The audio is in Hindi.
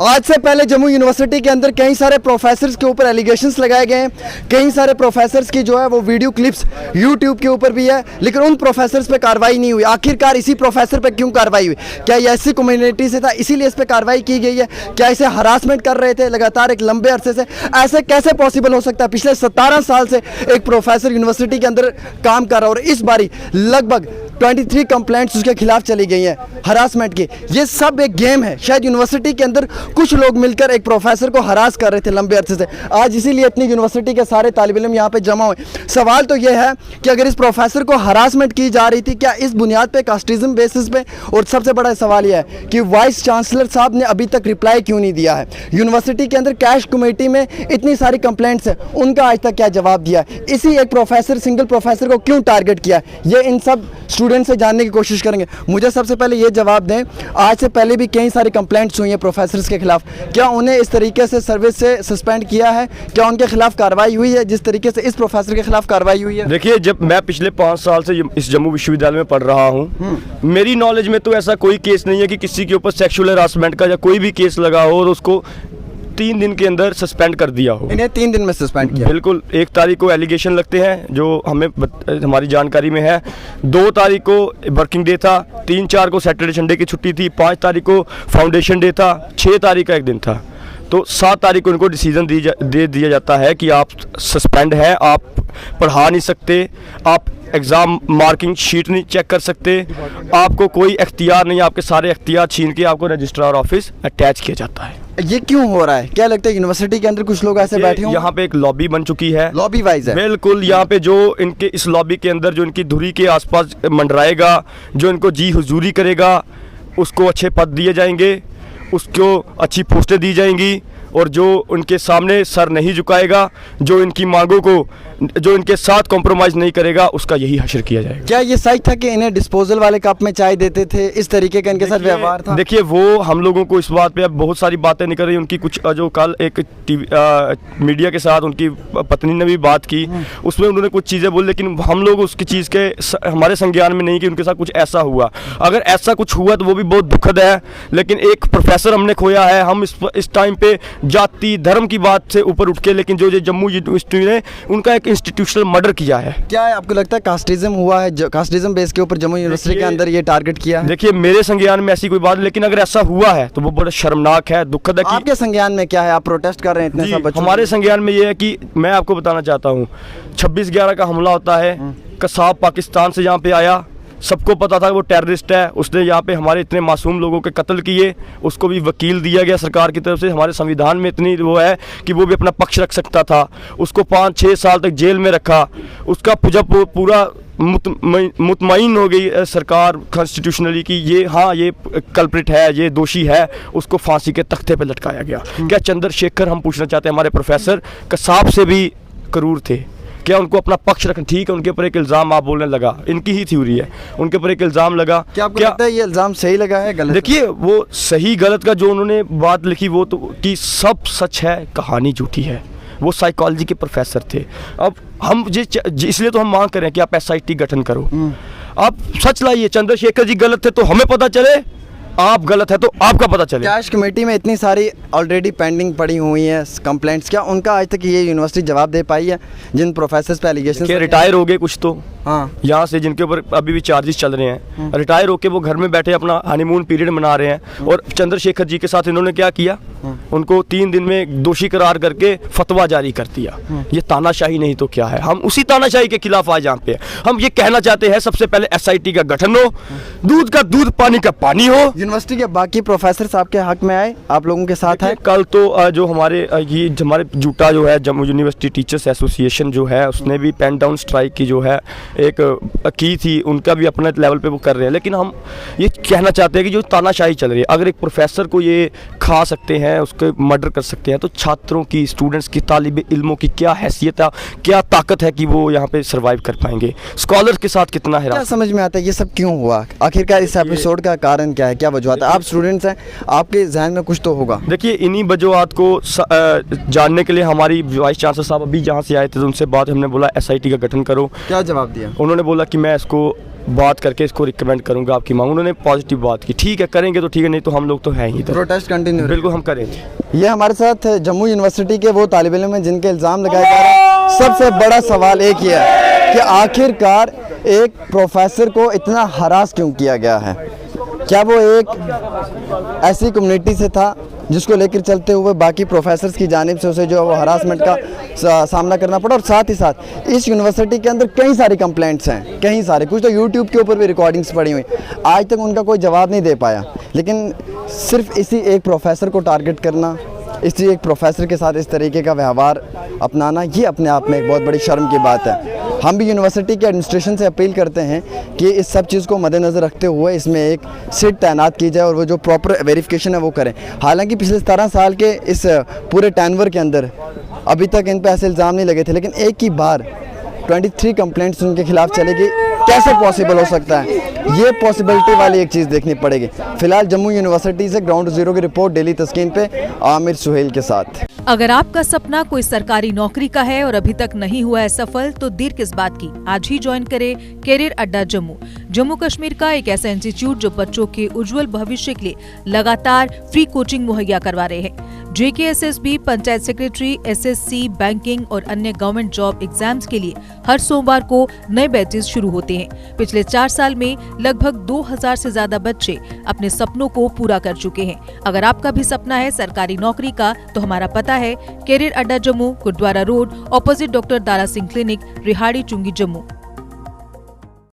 आज से पहले जम्मू यूनिवर्सिटी के अंदर कई सारे प्रोफेसर्स के ऊपर एलिगेशंस लगाए गए हैं, कई सारे प्रोफेसर्स की जो है वो वीडियो क्लिप्स यूट्यूब के ऊपर भी है, लेकिन उन प्रोफेसर्स पे कार्रवाई नहीं हुई। आखिरकार इसी प्रोफेसर पे क्यों कार्रवाई हुई? क्या ये ऐसी कम्युनिटी से था इसीलिए इस पर कार्रवाई की गई है? क्या इसे हरासमेंट कर रहे थे लगातार एक लंबे अरसे से? ऐसे कैसे पॉसिबल हो सकता है? पिछले 17 साल से एक प्रोफेसर यूनिवर्सिटी के अंदर काम कर रहा है और इस बारी लगभग 23 कंप्लेंट्स उसके खिलाफ चली गई हैं हरासमेंट की। ये सब एक गेम है। शायद यूनिवर्सिटी के अंदर कुछ लोग मिलकर एक प्रोफेसर को हरास कर रहे थे लंबे अरसे से। आज इसीलिए इतनी यूनिवर्सिटी के सारे तालिब इल्म यहाँ पे जमा हुए। सवाल तो ये है कि अगर इस प्रोफेसर को हरासमेंट की जा रही थी, क्या इस बुनियाद पे कास्टिज्म बेसिस पे? और सबसे बड़ा सवाल यह है कि वाइस चांसलर साहब ने अभी तक रिप्लाई क्यों नहीं दिया है? यूनिवर्सिटी के अंदर कैश कमेटी में इतनी सारी कंप्लेंट्स है, उनका आज तक क्या जवाब दिया? इसी एक प्रोफेसर, सिंगल प्रोफेसर को क्यों टारगेट किया? ये इन सब स्टूडेंट से जानने की कोशिश करेंगे। मुझे सबसे पहले ये जवाब दें, आज से पहले भी कई सारी कंप्लेंट्स हुई हैं प्रोफेसर्स के खिलाफ, क्या उन्हें इस तरीके से सर्विस से सस्पेंड किया है? क्या उनके खिलाफ कार्रवाई हुई है जिस तरीके से इस प्रोफेसर के खिलाफ कार्रवाई हुई है? देखिए, जब मैं पिछले 5 साल से इस जम्मू विश्वविद्यालय में पढ़ रहा हूँ, मेरी नॉलेज में तो ऐसा कोई केस नहीं है कि किसी के ऊपर सेक्सुअल हरासमेंट का या कोई भी केस लगा हो और उसको 3 दिन के अंदर सस्पेंड कर दिया हो। इन्हें 3 दिन में सस्पेंड किया? बिल्कुल। 1 तारीख को एलिगेशन लगते हैं जो हमारी जानकारी में है। 2 तारीख को वर्किंग डे था, 3-4 को सैटरडे संडे की छुट्टी थी, 5 तारीख को फाउंडेशन डे था, 6 तारीख का एक दिन था। तो 7 तारीख को उनको डिसीजन दे दिया जाता है कि आप सस्पेंड हैं, आप पढ़ा नहीं सकते, आप एग्ज़ाम मार्किंग शीट नहीं चेक कर सकते, आपको कोई इख्तियार नहीं, आपके सारे इख्तियार छीन के आपको रजिस्ट्रार ऑफिस अटैच किया जाता है। ये क्यों हो रहा है? क्या लगता है यूनिवर्सिटी के अंदर कुछ लोग ऐसे बैठे हों? यहाँ पे एक लॉबी बन चुकी है, लॉबी वाइज है। बिल्कुल। यहाँ पे जो इनके इस लॉबी के अंदर जो इनकी धुरी के आसपास मंडराएगा, जो इनको जी हुजूरी करेगा, उसको अच्छे पद दिए जाएंगे, उसको अच्छी पोस्टें दी जाएंगी, और जो उनके सामने सर नहीं झुकाएगा, जो इनकी मांगों को, जो इनके साथ कॉम्प्रोमाइज़ नहीं करेगा, उसका यही हश्र किया जाएगा। क्या ये सच था कि इन्हें डिस्पोजल वाले कप में चाय देते थे? इस तरीके का इनके साथ व्यवहार था? देखिए, वो हम लोगों को इस बात पे अब बहुत सारी बातें निकल रही। उनकी कुछ जो कल एक मीडिया के साथ उनकी पत्नी ने भी बात की, उसमें उन्होंने कुछ चीज़ें बोली, लेकिन हम लोग उसकी चीज़ के हमारे संज्ञान में नहीं कि उनके साथ कुछ ऐसा हुआ। अगर ऐसा कुछ हुआ तो वो भी बहुत दुखद है, लेकिन एक प्रोफेसर हमने खोया है। हम इस टाइम पे जाति धर्म की बात से ऊपर उठ के, लेकिन जो जम्मू यूनिवर्सिटी ने उनका एक इंस्टीट्यूशनल मर्डर किया है। क्या है आपको लगता है कास्टिज्म हुआ है? कास्टिज्म बेस के ऊपर जम्मू यूनिवर्सिटी के अंदर ये टारगेट किया है? देखिए, मेरे संज्ञान में ऐसी कोई बात, लेकिन अगर ऐसा हुआ है तो वो बड़ा शर्मनाक है, दुखद है। आपके संज्ञान में क्या है? आप प्रोटेस्ट कर रहे हैं इतने सब बच्चों? हमारे संज्ञान में ये है कि मैं आपको बताना चाहता हूँ, 26/11 का हमला होता है, कसाब पाकिस्तान से यहाँ पे आया, सबको पता था वो टेररिस्ट है, उसने यहाँ पे हमारे इतने मासूम लोगों के कत्ल किए, उसको भी वकील दिया गया सरकार की तरफ से। हमारे संविधान में इतनी वो है कि वो भी अपना पक्ष रख सकता था। उसको 5-6 साल तक जेल में रखा। उसका जब पूरा मुतमईन हो गई सरकार कॉन्स्टिट्यूशनली कि ये हाँ ये कल्प्रिट है, ये दोषी है, उसको फांसी के तख्ते पे लटकाया गया। क्या चंद्रशेखर, हम पूछना चाहते हैं, हमारे प्रोफेसर कसाब से भी क्रूर थे? क्या उनको अपना पक्ष रखना? ठीक है, उनके ऊपर एक इल्ज़ाम आप बोलने लगा, इनकी ही थ्योरी है, उनके ऊपर एक इल्ज़ाम लगा। क्या आपको लगता है ये इल्ज़ाम सही लगा है गलत? देखिए, वो सही गलत का जो उन्होंने बात लिखी वो तो कि सब सच है, कहानी झूठी है। वो साइकोलॉजी के प्रोफेसर थे। अब हम इसलिए तो हम मांग कर रहे हैं कि आप SIT गठन करो, आप सच लाइए। चंद्रशेखर जी गलत थे तो हमें पता चले, आप गलत है तो आपका पता चले। कैश कमेटी में इतनी सारी ऑलरेडी पेंडिंग पड़ी हुई हैं कंप्लेंट्स, क्या उनका आज तक ये यूनिवर्सिटी जवाब दे पाई है? जिन प्रोफेसर्स पे एलिगेशन रिटायर हो गए कुछ तो, हाँ, यहाँ से जिनके ऊपर अभी भी चार्जेस चल रहे हैं, रिटायर होके वो घर में बैठे अपना हनीमून पीरियड मना रहे हैं। और चंद्रशेखर जी के साथ इन्होंने क्या किया? उनको 3 दिन में दोषी करार करके फतवा जारी कर दिया। ये तानाशाही नहीं तो क्या है? हम उसी तानाशाही के खिलाफ आज यहाँ पे हम ये कहना चाहते हैं, सबसे पहले SIT का गठन हो, दूध का दूध, पानी का पानी हो। यूनिवर्सिटी के बाकी प्रोफेसर आपके हक में आए, आप लोगों के साथ है? कल तो जो हमारे जूटा जो है जम्मू यूनिवर्सिटी टीचर्स एसोसिएशन जो है, उसने भी पेन डाउन स्ट्राइक की जो है एक की थी, उनका भी अपने लेवल पे वो कर रहे हैं। लेकिन हम ये कहना चाहते हैं कि जो तानाशाही चल रही है, अगर एक प्रोफेसर को ये खा सकते हैं, उसके मर्डर कर सकते हैं, तो छात्रों की, स्टूडेंट्स की, तालिब इल्मों की क्या हैसियत है, क्या ताकत है कि वो यहाँ पे सर्वाइव कर पाएंगे? स्कॉलर के साथ कितना है? क्या समझ में आता है ये सब क्यों हुआ? आखिरकार इस एपिसोड का कारण क्या है? क्या वजूहत है? आप स्टूडेंट्स हैं, आपके जहन में कुछ तो होगा। देखिए, इन्हीं वजूहत को जानने के लिए हमारी वाइस चांसलर साहब अभी जहाँ से आए थे तो उनसे बात हमने बोला SIT का गठन करो। क्या जवाब दिया? उन्होंने बोला कि मैं इसको बात करके इसको रिकमेंड करूंगा आपकी मांग। उन्होंने पॉजिटिव बात की, ठीक है करेंगे तो ठीक है, नहीं तो हम लोग तो हैं ही इधर। प्रोटेस्ट कंटिन्यू बिल्कुल हम करेंगे। ये हमारे साथ जम्मू यूनिवर्सिटी के वो तालिब इल्म हैं जिनके इल्ज़ाम लगाए जा रहे हैं। सबसे बड़ा सवाल एक ही है कि आखिरकार एक प्रोफेसर को इतना हरास क्यों किया गया है। क्या वो एक ऐसी कम्युनिटी से था जिसको लेकर चलते हुए बाकी प्रोफेसर्स की जानिब से उसे जो है वो हरासमेंट का सामना करना पड़ा। और साथ ही साथ इस यूनिवर्सिटी के अंदर कई सारी कंप्लेंट्स हैं, कई सारे, कुछ तो यूट्यूब के ऊपर भी रिकॉर्डिंग्स पड़ी हुई, आज तक उनका कोई जवाब नहीं दे पाया। लेकिन सिर्फ इसी एक प्रोफेसर को टारगेट करना, इसी एक प्रोफेसर के साथ इस तरीके का व्यवहार अपनाना, ये अपने आप में एक बहुत बड़ी शर्म की बात है। हम भी यूनिवर्सिटी के एडमिनिस्ट्रेशन से अपील करते हैं कि इस सब चीज़ को मद्देनज़र रखते हुए इसमें एक सिट तैनात की जाए और वो जो प्रॉपर वेरिफिकेशन है वो करें। हालांकि पिछले 17 साल के इस पूरे टेनवर के अंदर अभी तक इन पर ऐसे इल्ज़ाम नहीं लगे थे, लेकिन एक ही बार 23 कंप्लेंट्स उनके खिलाफ चलेगी, कैसे पॉसिबल हो सकता है? ये पॉसिबिलिटी वाली एक चीज़ देखनी पड़ेगी। फिलहाल जम्मू यूनिवर्सिटी से ग्राउंड जीरो की रिपोर्ट डेली तस्कीन पे आमिर सुहेल के साथ। अगर आपका सपना कोई सरकारी नौकरी का है और अभी तक नहीं हुआ है सफल, तो देर किस बात की, आज ही ज्वाइन करें कैरियर अड्डा जम्मू। जम्मू कश्मीर का एक ऐसा इंस्टीट्यूट जो बच्चों के उज्जवल भविष्य के लिए लगातार फ्री कोचिंग मुहैया करवा रहे हैं। JKSSB, panchayat secretary, SSC, banking और अन्य गवर्नमेंट जॉब एग्जाम्स के लिए हर सोमवार को नए बैचेस शुरू होते हैं। पिछले 4 साल में लगभग 2000 से ज्यादा बच्चे अपने सपनों को पूरा कर चुके हैं। अगर आपका भी सपना है सरकारी नौकरी का, तो हमारा पता है career Adda Jammu, Gurudwara road, opposite doctor Dara Singh clinic, Rehari Chungi, Jammu.